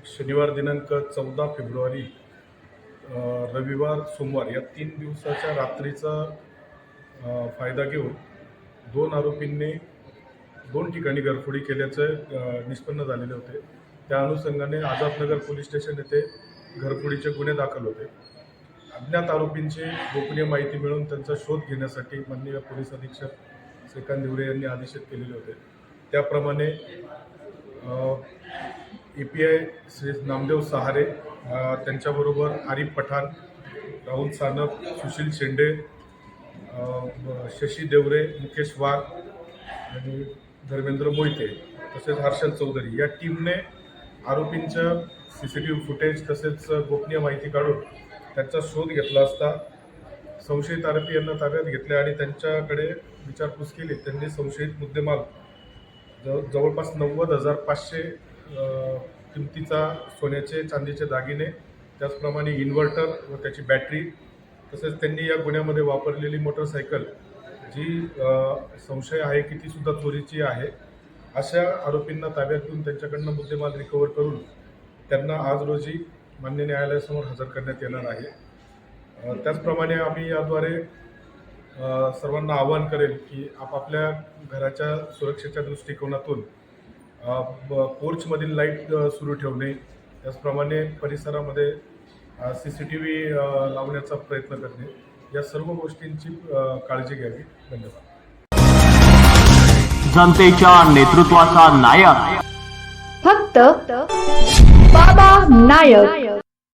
शनिवार दिनांक 14 फेब्रुवारी रविवार सोमवार या 3 दिवसाच्या रात्रीचा फायदा घेऊन 2 आरोपींनी 2 ठिकाणी घरफोडी केल्याचे निष्पन्न झालेले होते। त्या अनुषंगाने आझादनगर पोलीस स्टेशन येथे घरफोडीचे गुन्हे दाखल होते। अज्ञात आरोपींची गोपनीय माहिती मिळून त्यांचा शोध घेण्यासाठी माननीय पोलीस अधीक्षक श्रीकांत दिवरे यांनी आदेशित केलेले होते। त्याप्रमाणे EPI श्री नामदेव सहारे, त्यांच्याबरोबर आरिफ पठाण, राहुल सानप, सुशील शेंडे, शशी देवरे, मुकेश वाघ आणि धर्मेंद्र मोहिते तसेच हर्षल चौधरी या टीमने आरोपींच्या CCTV फुटेज तसेच गोपनीय माहिती काढून त्यांचा शोध घेतला असता संशयित आरोपी यांना ताब्यात घेतले आणि त्यांच्याकडे विचारपूस केली। त्यांनी संशयित मुद्देमाल जवळपास 90,500 किमतीचा सोन्याचे चांदीचे दागिने, त्याचप्रमाणे इन्व्हर्टर व त्याची बॅटरी, तसेच त्यांनी या गुन्ह्यामध्ये वापरलेली मोटरसायकल जी संशय आहे की ती सुद्धा चोरीची आहे, अशा आरोपींना ताब्यात घेऊन त्यांच्याकडनं मुद्देमाल रिकवर करून त्यांना आज रोजी मान्य न्यायालयासमोर हजर करण्यात येणार आहे। त्याचप्रमाणे आम्ही याद्वारे सर्वांना आवाहन करेल की आपापल्या घराच्या सुरक्षेच्या दृष्टिकोनातून पोर्चमधील लाईट सुरू ठेवणे, त्याचप्रमाणे परिसरामध्ये CCTV लावण्याचा प्रयत्न करणे, या सर्व गोष्टींची काळजी घ्यावी। धन्यवाद। जनतेच्या नेतृत्वाचा नायक फक्त बाबा नायक।